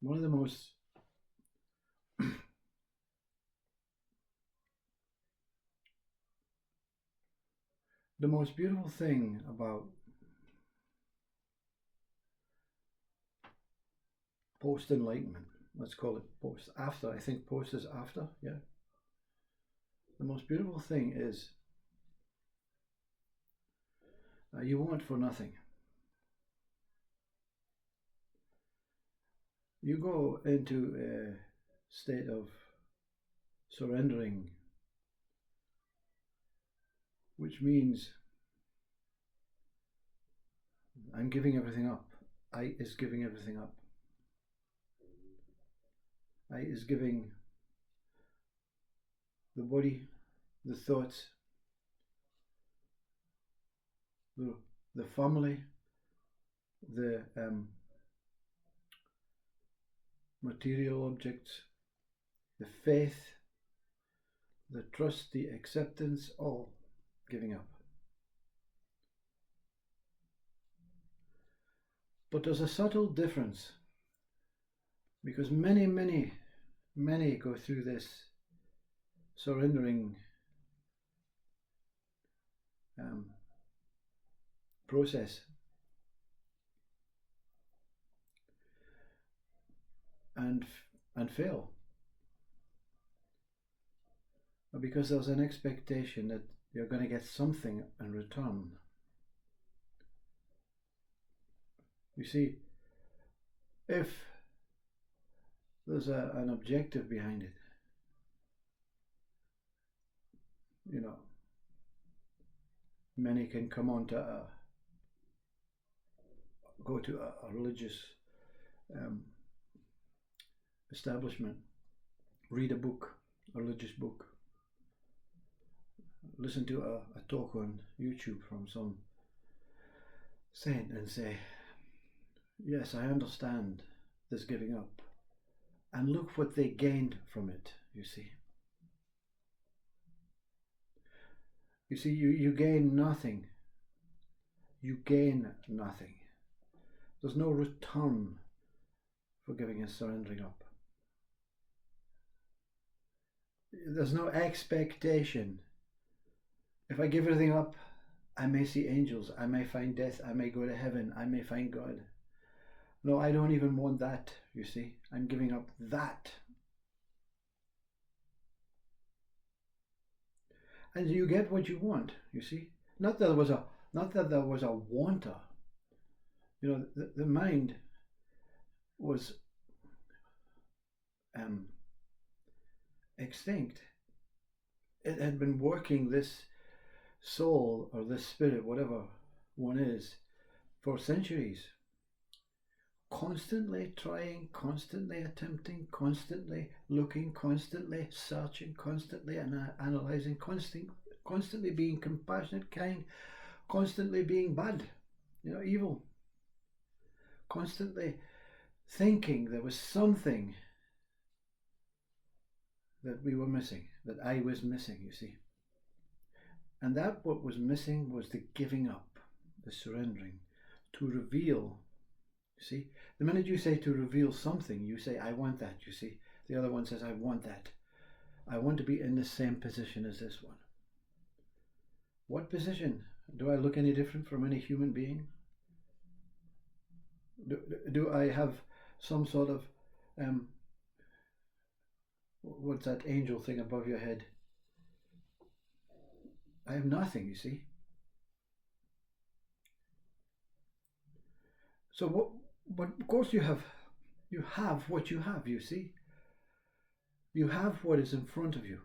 one of the most the most beautiful thing about post enlightenment, let's call it post after, I think post is after, yeah. The most beautiful thing is you want for nothing. You go into a state of surrendering, which means I'm giving everything up. I is giving everything up. I is giving the body, the thoughts, the family, the material objects, the faith, the trust, the acceptance, all giving up. But there's a subtle difference, because many go through this surrendering process and fail, because there's an expectation that you're going to get something in return. You see, if there's an objective behind it, you know, many can come on to go to a religious establishment, read a book, a religious book, listen to a talk on YouTube from some saint and say, yes, I understand this giving up, and look what they gained from it, you see. You see, you gain nothing. You gain nothing. There's no return for giving and surrendering up. There's no expectation. If I give everything up, I may see angels, I may find death, I may go to heaven, I may find God. No, I don't even want that, you see. I'm giving up that. And you get what you want, you see. Not that there was a wanter. You know, the mind was extinct. It had been working this soul or this spirit, whatever one is, for centuries. Constantly trying, constantly attempting, constantly looking, constantly searching, constantly analysing, constantly being compassionate, kind, constantly being bad, you know, evil, constantly thinking there was something that we were missing, that I was missing, you see. And that what was missing was the giving up, the surrendering, to reveal. You see, the minute you say to reveal something, you say, I want that, you see. The other one says, I want that. I want to be in the same position as this one. What position? Do I look any different from any human being? Do I have some sort of, what's that angel thing above your head? I have nothing, you see. So but of course you have what you have, you see. You have what is in front of you,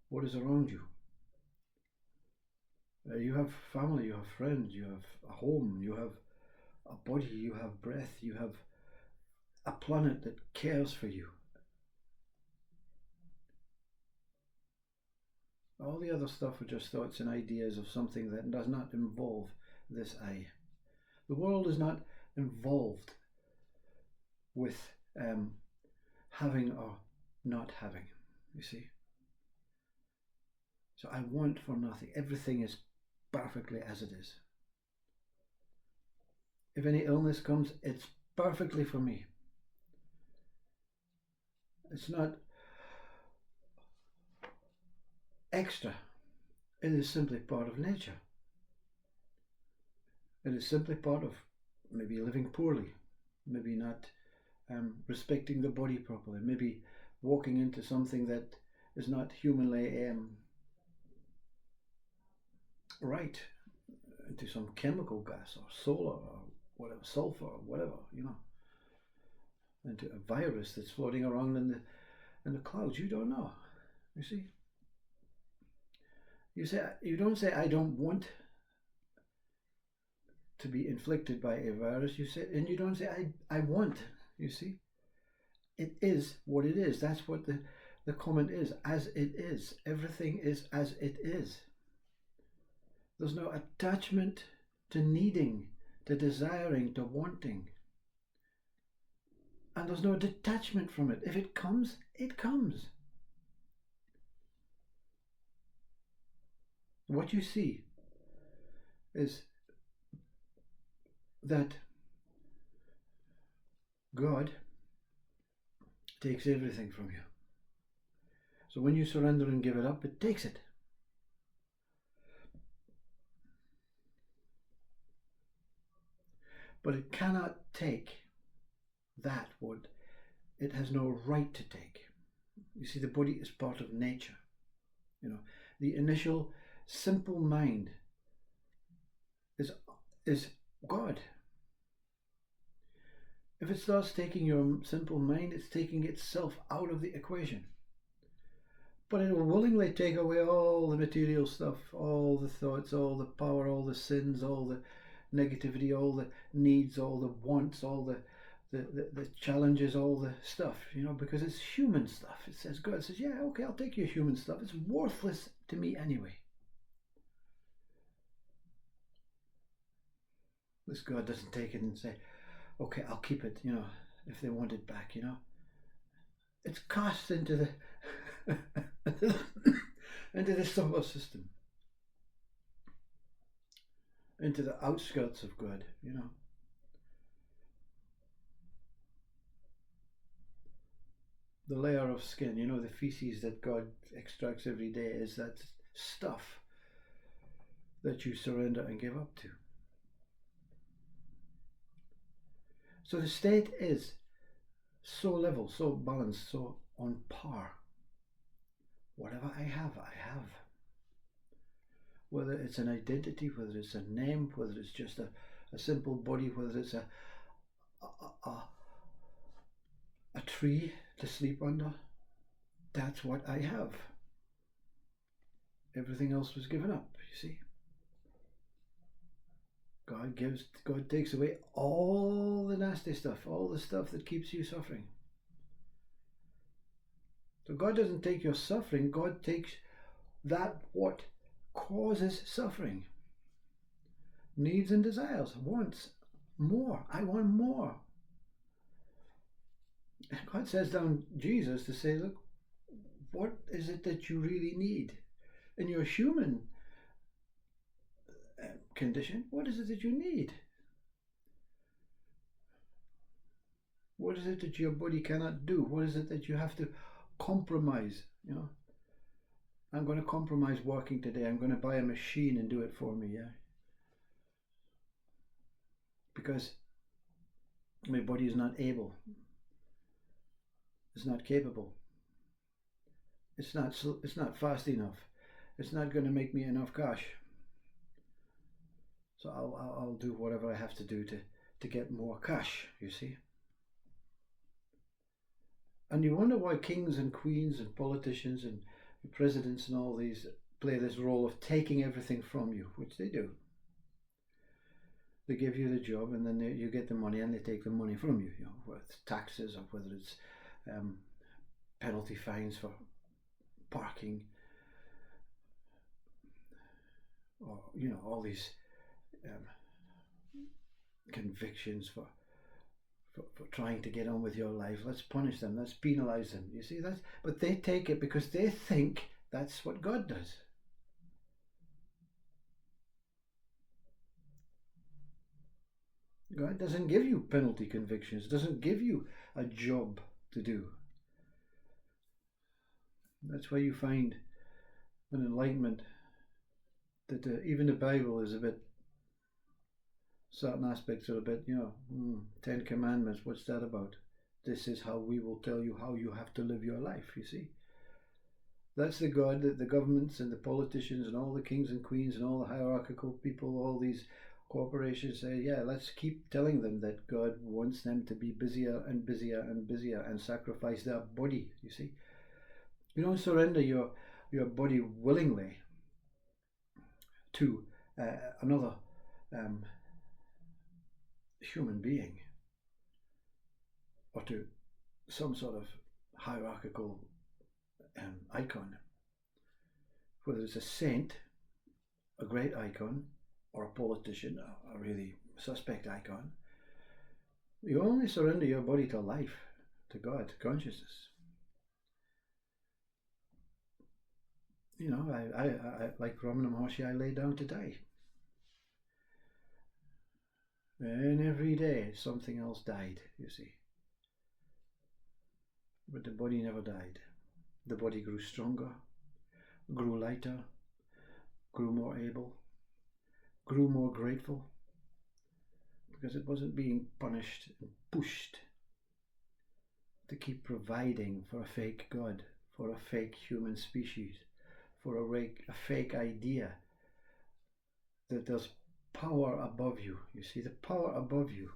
what is around you. You have family, you have friends, you have a home, you have a body, you have breath, you have a planet that cares for you. All the other stuff are just thoughts and ideas of something that does not involve this I. The world is not involved with having or not having, you see. So I want for nothing. Everything is perfectly as it is. If any illness comes, it's perfectly for me. It's not extra. It is simply part of nature. It is simply part of maybe living poorly, maybe not respecting the body properly, maybe walking into something that is not humanly right, into some chemical gas or solar or whatever, sulfur or whatever, into a virus that's floating around in the clouds. You don't know. You see, you don't say I don't want to be inflicted by a virus. You say, and you don't say I want. You see, it is what it is. That's what the comment is. As it is, everything is as it is. There's no attachment to needing, to desiring, to wanting. And there's no detachment from it. If it comes, it comes. What you see is that God takes everything from you. So when you surrender and give it up, it takes it. But it cannot take that what it has no right to take. You see, the body is part of nature. The initial simple mind is God. If it starts taking your simple mind, it's taking itself out of the equation. But it will willingly take away all the material stuff, all the thoughts, all the power, all the sins, all the negativity, all the needs, all the wants, all the challenges, all the stuff, because it's human stuff. It says, God says, yeah, okay, I'll take your human stuff. It's worthless to me anyway. This God doesn't take it and say, okay, I'll keep it, if they want it back, It's cast into the into the solar system, into the outskirts of God, The layer of skin, the feces that God extracts every day is that stuff that you surrender and give up to. So the state is so level, so balanced, so on par. Whatever I have, I have. Whether it's an identity, whether it's a name, whether it's just a simple body, whether it's a tree to sleep under, that's what I have. Everything else was given up, you see. God takes away all the nasty stuff, all the stuff that keeps you suffering. So God doesn't take your suffering, God takes that what causes suffering. Needs and desires, wants more. I want more. God says down Jesus to say, look, what is it that you really need? In your human condition, what is it that you need? What is it that your body cannot do? What is it that you have to compromise? I'm going to compromise working today. I'm going to buy a machine and do it for me, yeah? Because my body is not able. It's not capable. It's not fast enough. It's not going to make me enough cash. So I'll do whatever I have to do to get more cash, you see. And you wonder why kings and queens and politicians and presidents and all these play this role of taking everything from you, which they do. They give you the job and then you get the money and they take the money from you, whether it's taxes or whether it's penalty fines for parking, or all these convictions for trying to get on with your life. Let's punish them, let's penalize them. You see, but they take it because they think that's what God does. God doesn't give you penalty convictions, doesn't give you a job to do. That's why you find an enlightenment that even the Bible is a bit, certain aspects are a bit, Ten Commandments, what's that about? This is how we will tell you how you have to live your life, you see. That's the God that the governments and the politicians and all the kings and queens and all the hierarchical people, all these corporations say, yeah, let's keep telling them that God wants them to be busier and busier and busier and sacrifice their body, you see. You don't surrender your body willingly to another human being or to some sort of hierarchical icon, whether it's a saint, a great icon, or a politician, a really suspect icon. You only surrender your body to life, to God, to consciousness. I like Ramana Maharshi, I lay down to die. And every day something else died, you see. But the body never died. The body grew stronger, grew lighter, grew more able, grew more grateful, because it wasn't being punished and pushed to keep providing for a fake God, for a fake human species, for a fake idea that there's power above you. You see, the power above you.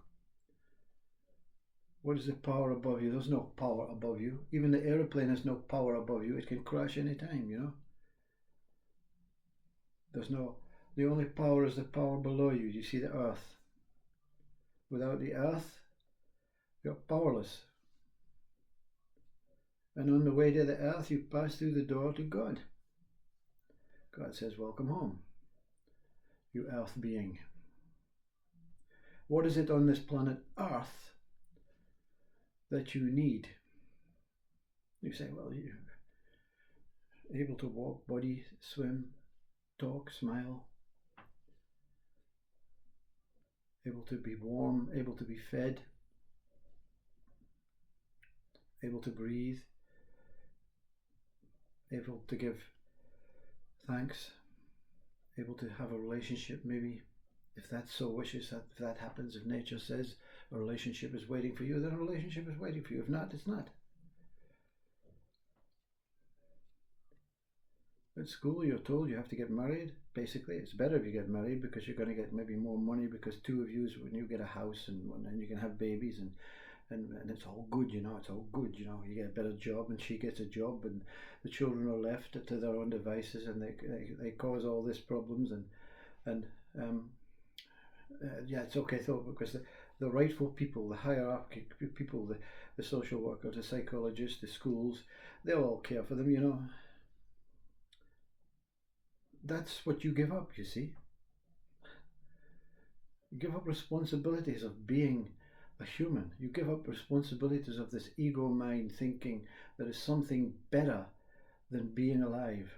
What is the power above you? There's no power above you. Even the aeroplane has no power above you. It can crash any time, The only power is the power below you. You see the earth. Without the earth, you're powerless. And on the way to the earth, you pass through the door to God. God says, welcome home, you earth being. What is it on this planet Earth that you need? You say, well, you're able to walk, body, swim, talk, smile, able to be warm, able to be fed, able to breathe, able to give thanks, able to have a relationship, maybe, if that so wishes, if that happens, if nature says a relationship is waiting for you, then a relationship is waiting for you. If not, it's not. At school, you're told you have to get married. Basically, it's better if you get married because you're going to get maybe more money, because two of you, when you get a house and you can have babies and it's all good, it's all good, you get a better job and she gets a job and the children are left to their own devices and they cause all these problems yeah, it's okay though, because the rightful people, the hierarchy people, the social workers, the psychologists, the schools, they'll all care for them, That's what you give up, you see. You give up responsibilities of being a human. You give up responsibilities of this ego mind thinking there is something better than being alive.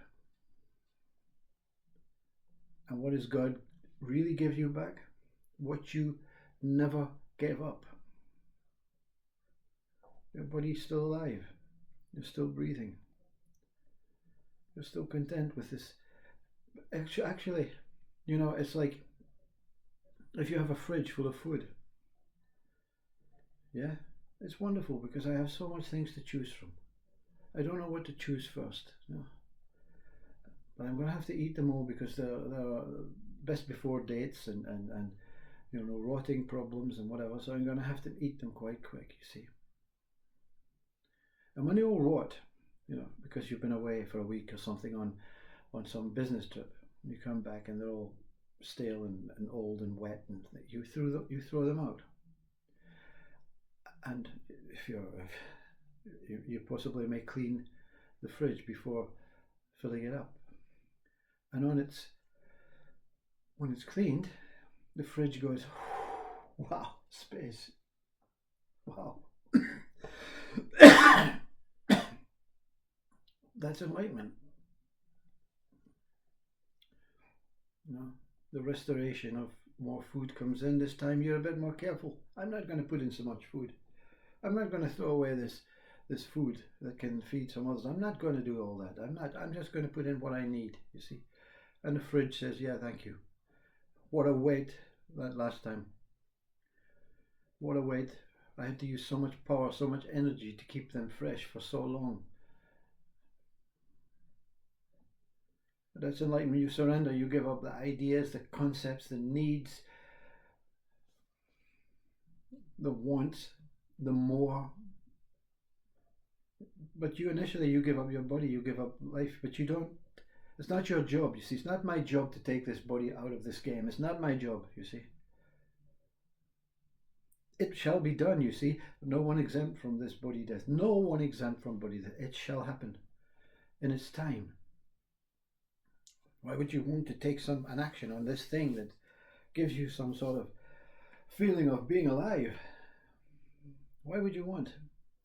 And what does God really give you back? What you never gave up. Your body's still alive. You're still breathing. You're still content with this. Actually, it's like if you have a fridge full of food. Yeah, it's wonderful because I have so much things to choose from. I don't know what to choose first. But I'm going to have to eat them all because there are best before dates and rotting problems and whatever. So I'm going to have to eat them quite quick, you see. And when they all rot, because you've been away for a week or something on some business trip, you come back and they're all stale and old and wet, and you throw them out. And if you possibly may clean the fridge before filling it up. And when it's cleaned, the fridge goes, wow, space, wow. That's enlightenment. The restoration of more food comes in. This time you're a bit more careful. I'm not going to put in so much food. I'm not going to throw away this this food that can feed some others. I'm not going to do all that. I'm just going to put in what I need, you see. And the fridge says, yeah, thank you. What a weight that last time. What a weight. I had to use so much power, so much energy to keep them fresh for so long. That's enlightenment. You surrender, you give up the ideas, the concepts, the needs, the wants, the more. But you initially, you give up your body, you give up life, but you don't, it's not your job, you see. It's not my job to take this body out of this game. It's not my job, you see. It shall be done, you see. No one exempt from this body death. No one exempt from body death. It shall happen in its time. Why would you want to take an action on this thing that gives you some sort of feeling of being alive? Why would you want?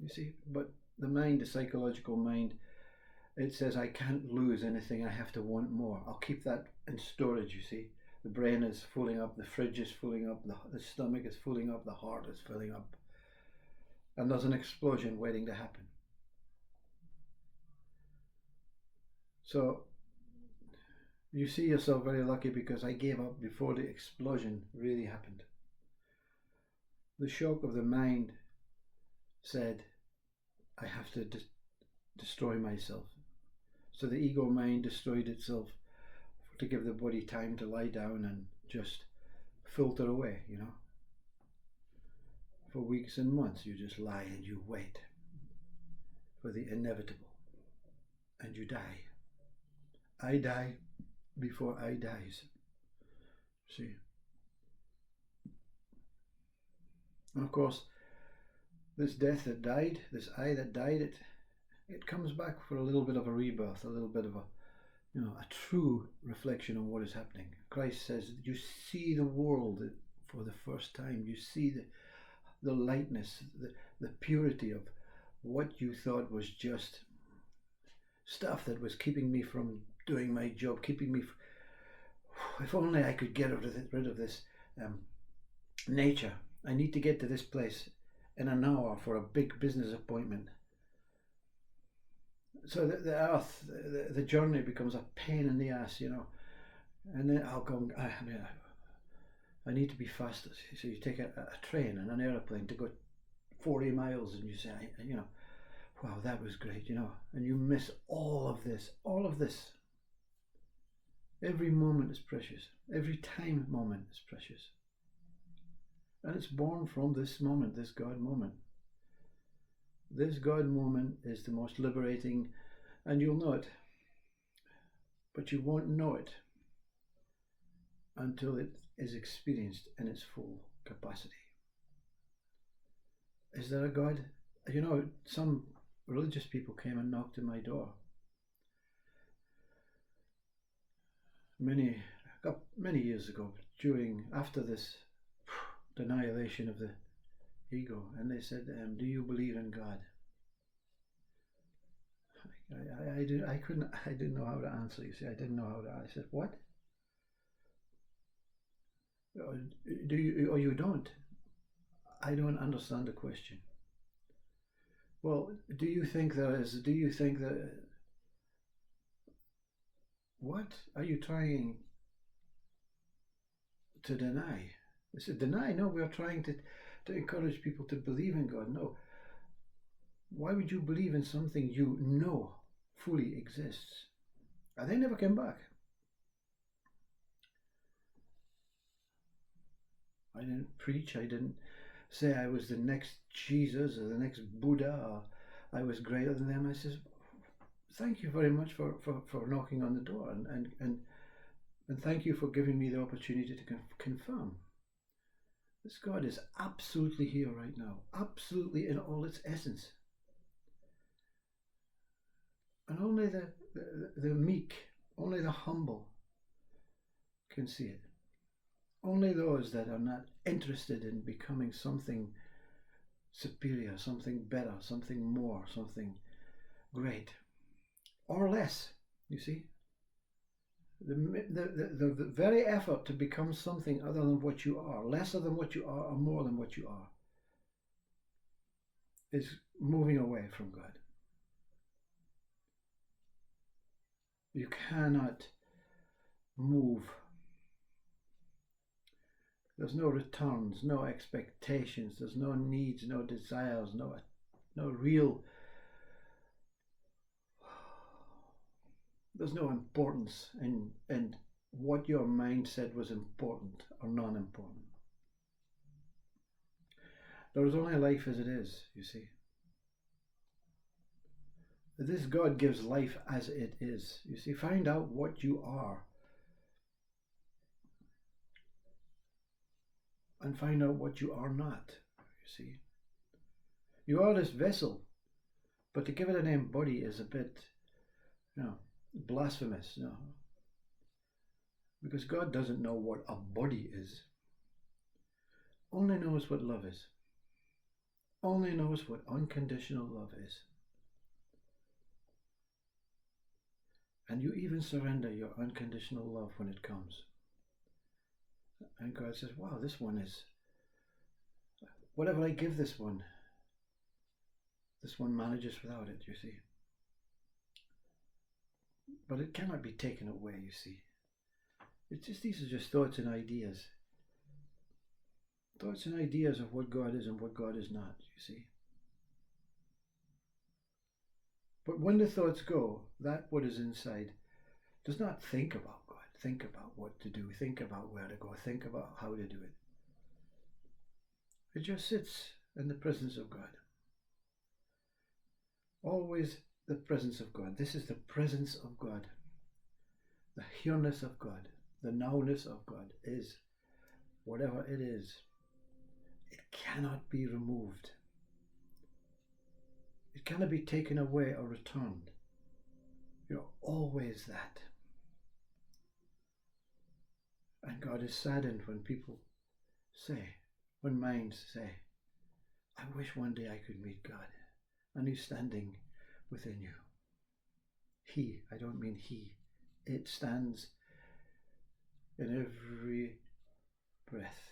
You see, but the mind, the psychological mind, it says I can't lose anything. I have to want more. I'll keep that in storage, you see. The brain is filling up, the fridge is filling up, the stomach is filling up, the heart is filling up. And there's an explosion waiting to happen. So you see yourself very lucky because I gave up before the explosion really happened. The shock of the mind said, I have to destroy myself. So the ego mind destroyed itself to give the body time to lie down and just filter away, you know. For weeks and months you just lie and you wait for the inevitable and you die. I die before I dies. See? And of course, this death that died, this I that died, it comes back for a little bit of a rebirth, a little bit of a true reflection on what is happening. Christ says that you see the world for the first time. You see the lightness, the purity of what you thought was just stuff that was keeping me from doing my job, keeping me. If only I could get rid of this nature. I need to get to this place in an hour for a big business appointment. So the earth, the journey becomes a pain in the ass, you know. And then I need to be faster. So you take a train and an airplane to go 40 miles and you say, wow, that was great, you know. And you miss all of this, all of this. Every moment is precious. Every time moment is precious. And it's born from this moment, this God moment. This God moment is the most liberating, and you'll know it, but you won't know it until it is experienced in its full capacity. Is there a God? You know, some religious people came and knocked on my door. Many years ago, after this annihilation of the ego, and they said, do you believe in God? I didn't know how to answer. You see, I didn't know how to. I said, what? Do you, or you don't? I don't understand the question. Well, do you think that, what are you trying to deny? I said, deny? No, we are trying to encourage people to believe in God. No. Why would you believe in something you know fully exists? And they never came back. I didn't preach. I didn't say I was the next Jesus or the next Buddha or I was greater than them. I said, thank you very much for knocking on the door and thank you for giving me the opportunity to confirm. This God is absolutely here right now, absolutely in all its essence. And only the meek, only the humble can see it. Only those that are not interested in becoming something superior, something better, something more, something great, or less, you see. The very effort to become something other than what you are, lesser than what you are, or more than what you are, is moving away from God. You cannot move. There's no returns, no expectations, there's no needs, no desires, no real, there's no importance in what your mind said was important or non-important. There is only life as it is, you see. This God gives life as it is. You see, find out what you are. And find out what you are not, you see. You are this vessel, but to give it a name body is a bit, blasphemous, because God doesn't know what a body is. Only knows what love is. Only knows what unconditional love is. And you even surrender your unconditional love when it comes. And God says, wow, this one is, whatever I give this one manages without it, you see. But it cannot be taken away, you see. It's just, these are just thoughts and ideas. Thoughts and ideas of what God is and what God is not, you see. But when the thoughts go, that what is inside does not think about God, think about what to do, think about where to go, think about how to do it. It just sits in the presence of God. Always the presence of God. This is the presence of God. The here-ness of God, the now-ness of God is whatever it is. It cannot be removed. It cannot be taken away or returned. You're always that. And God is saddened when people say, when minds say, I wish one day I could meet God. And He's standing within you. He, I don't mean He. It stands in every breath.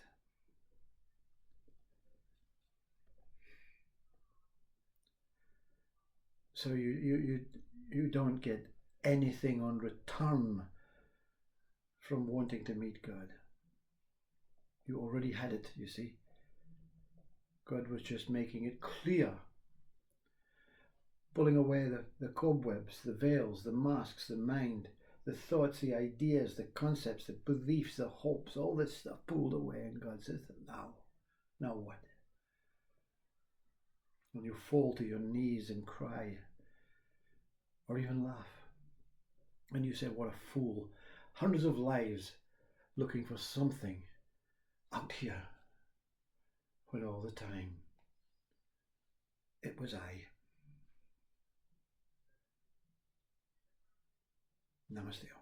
So you don't get anything on return from wanting to meet God. You already had it, you see. God was just making it clear, pulling away the cobwebs, the veils, the masks, the mind, the thoughts, the ideas, the concepts, the beliefs, the hopes, all this stuff pulled away, and God says, now what? And you fall to your knees and cry, or even laugh. And you say, what a fool. Hundreds of lives looking for something out here, when all the time it was I. Namaste.